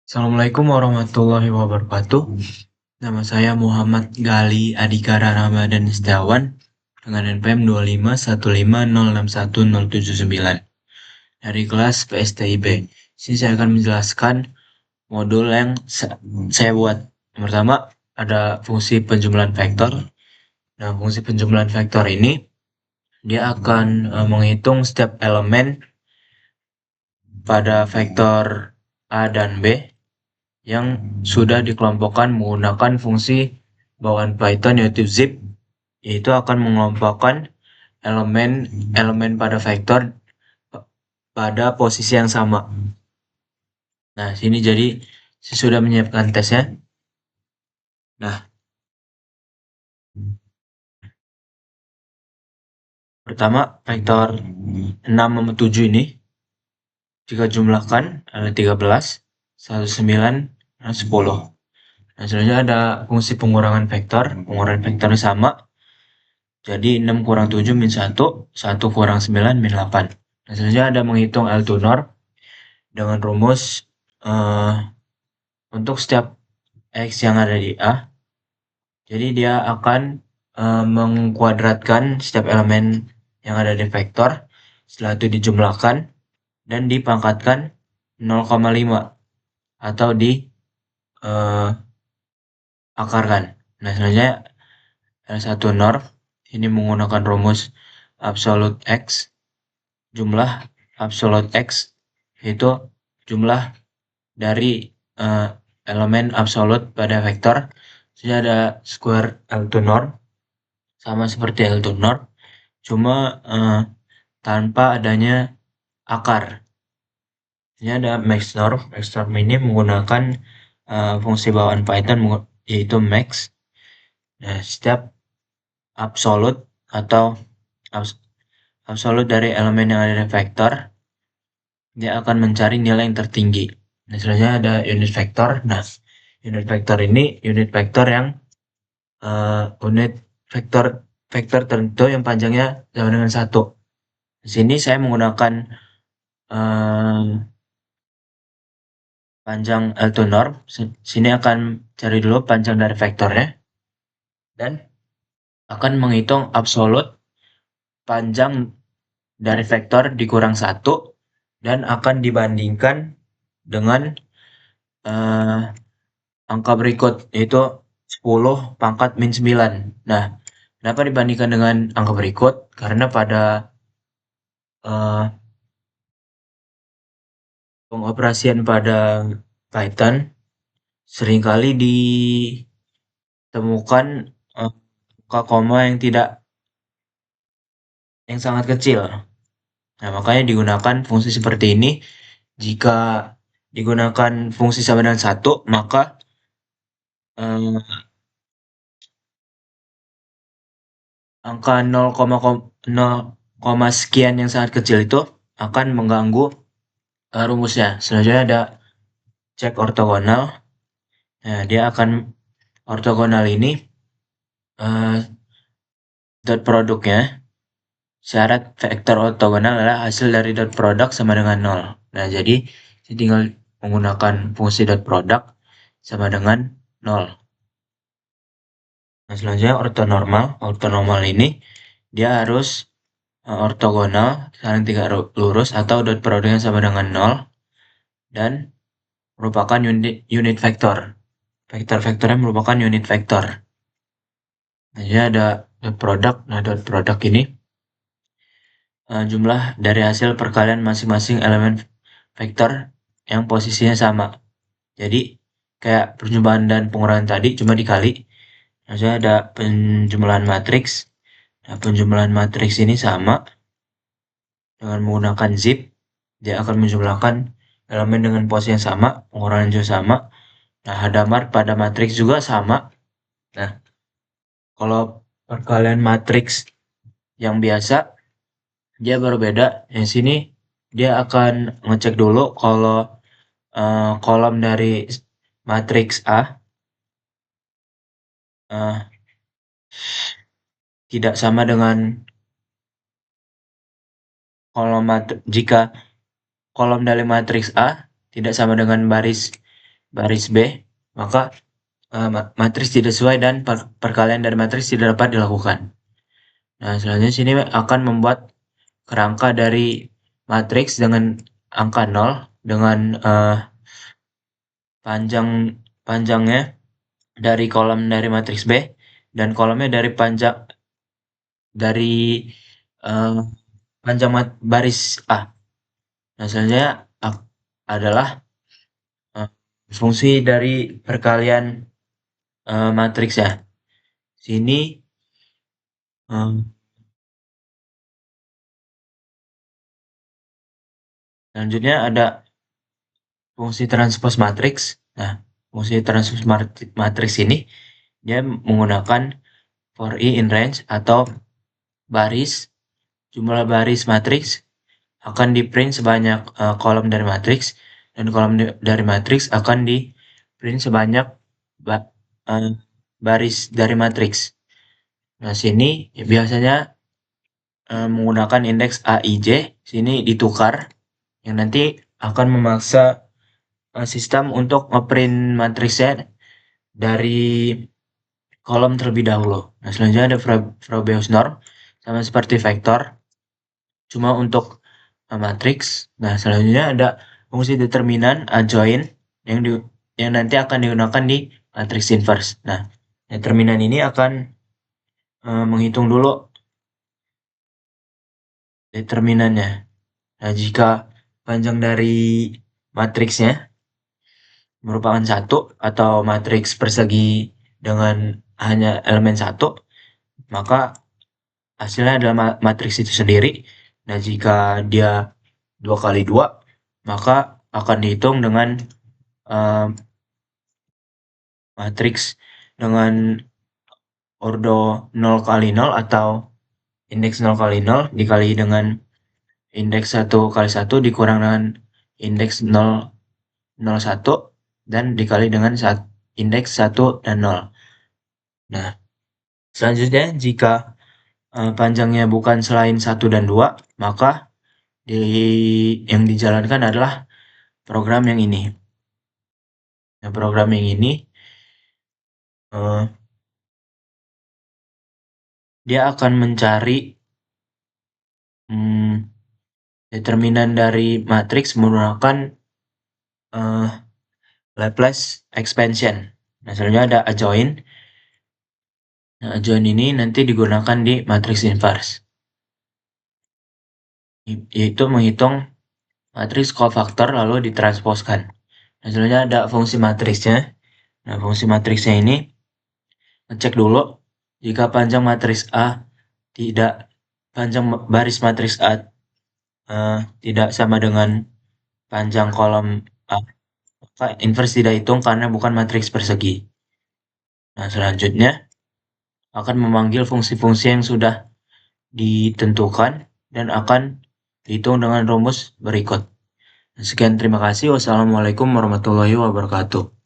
Assalamualaikum warahmatullahi wabarakatuh. Nama saya Muhammad Gali Adhikara Ramadan Setiawan dengan NPM 251506179 dari kelas PSTIB. Sini saya akan menjelaskan modul yang saya buat. Yang pertama ada fungsi penjumlahan vektor. Nah, fungsi penjumlahan vektor ini dia akan menghitung setiap elemen pada vektor A dan B yang sudah dikelompokkan menggunakan fungsi bawaan Python yaitu zip, yaitu akan mengelompokkan elemen-elemen pada vektor pada posisi yang sama. Nah, sini jadi saya sudah menyiapkan tesnya. Nah, pertama vektor 6 sama 7 ini jika jumlahkan ada 13, 19, dan 10. Nah, selanjutnya ada fungsi pengurangan vektor. Pengurangan vektor sama. Jadi 6 kurang 7 min 1, 1 kurang 9 min 8. Nah, selanjutnya ada menghitung L2 norm dengan rumus untuk setiap X yang ada di A. Jadi dia akan mengkuadratkan setiap elemen yang ada di vektor. Setelah itu dijumlahkan dan dipangkatkan 0,5 atau di akarkan. Nah, selanjutnya L1 norm ini menggunakan rumus absolute X. Jumlah absolute X itu jumlah dari elemen absolut pada vektor. Jadi ada square L2 norm sama seperti L2 norm, cuma tanpa adanya akar. Ini ada max norm. Max norm ini menggunakan fungsi bawaan Python yaitu max. Nah, setiap absolut atau absolut dari elemen yang ada di vektor dia akan mencari nilai yang tertinggi. Nah, selanjutnya ada unit vektor. Nah, unit vektor ini unit vektor yang unit vektor tertentu yang panjangnya sama dengan 1. Di sini saya menggunakan panjang L2 norm. Sini akan cari dulu panjang dari vektornya dan akan menghitung absolut panjang dari vektor dikurang 1 dan akan dibandingkan dengan angka berikut yaitu 10 pangkat min 9. Nah, kenapa dibandingkan dengan angka berikut? Karena pada pengoperasian pada Python seringkali ditemukan angka koma yang sangat kecil. Nah, makanya digunakan fungsi seperti ini. Jika digunakan fungsi sama dengan 1, maka angka 0, sekian yang sangat kecil itu akan mengganggu rumusnya. Selanjutnya ada cek ortogonal. Nah, dia akan ortogonal ini dot produknya. Syarat vektor ortogonal adalah hasil dari dot product sama dengan 0. Nah, jadi saya tinggal menggunakan fungsi dot product sama dengan 0. Nah, selanjutnya ortonormal. Ortonormal ini dia harus ortogonal, saling tegak lurus atau dot produknya sama dengan 0 dan merupakan unit vektor. Vektor-vektornya merupakan unit vektor. Nah, jadi ada dot product. Nah, dot product ini jumlah dari hasil perkalian masing-masing elemen vektor yang posisinya sama. Jadi kayak perjumpaan dan pengurangan tadi cuma dikali. Maksudnya ada penjumlahan matriks. Nah, penjumlahan matriks ini sama dengan menggunakan zip. Dia akan menjumlahkan elemen dengan posisi yang sama, pengurangan juga sama. Nah, hadamar pada matriks juga sama. Nah, kalau perkalian matriks yang biasa dia berbeda. Yang sini dia akan ngecek dulu kalau kolom dari matriks A tidak sama dengan jika kolom dari matriks A tidak sama dengan baris baris B, maka matriks tidak sesuai dan perkalian dari matriks tidak dapat dilakukan. Nah, selanjutnya sini akan membuat kerangka dari matriks dengan angka 0 dengan panjangnya dari kolom dari matriks B dan kolomnya dari eh, panjang baris A. Nah, selanjutnya adalah eh, fungsi dari perkalian matriks ya. Sini eh, selanjutnya ada fungsi transpose matriks. Nah, fungsi transpose matriks ini dia menggunakan for i in range atau jumlah baris matriks akan di print sebanyak kolom dari matriks dan kolom dari matriks akan di print sebanyak eh, baris dari matriks. Nah, sini biasanya menggunakan indeks AIJ, sini ditukar yang nanti akan memaksa sistem untuk ngeprint matriksnya dari kolom terlebih dahulu. Nah, selanjutnya ada Frobeus norm sama seperti vektor, cuma untuk matriks. Nah, selanjutnya ada fungsi determinan adjoint yang yang nanti akan digunakan di matriks inverse. Nah, determinan ini akan menghitung dulu determinannya. Nah, jika panjang dari matriksnya merupakan satu atau matriks persegi dengan hanya elemen satu, maka hasilnya adalah matriks itu sendiri. Nah, jika dia 2 kali 2, maka akan dihitung dengan matriks dengan ordo 0 kali 0 atau indeks 0 kali 0 dikali dengan indeks 1 kali 1 dikurang dengan indeks 0,01 dan dikali dengan indeks 1 dan 0. Nah, selanjutnya jika panjangnya bukan selain 1 dan 2, maka yang dijalankan adalah program yang ini. Nah, program yang ini dia akan mencari determinan dari matriks menggunakan Laplace expansion. Nah, selanjutnya ada adjoint. Nah, adjoint ini nanti digunakan di matriks inverse, yaitu menghitung matriks kofaktor lalu ditransposkan. Nah, selanjutnya ada fungsi matriksnya. Nah, fungsi matriksnya ini ngecek dulu jika panjang matriks A tidak panjang baris matriks A tidak sama dengan panjang kolom A, maka inverse tidak hitung karena bukan matriks persegi. Nah, selanjutnya akan memanggil fungsi-fungsi yang sudah ditentukan dan akan dihitung dengan rumus berikut. Sekian, terima kasih. Wassalamualaikum warahmatullahi wabarakatuh.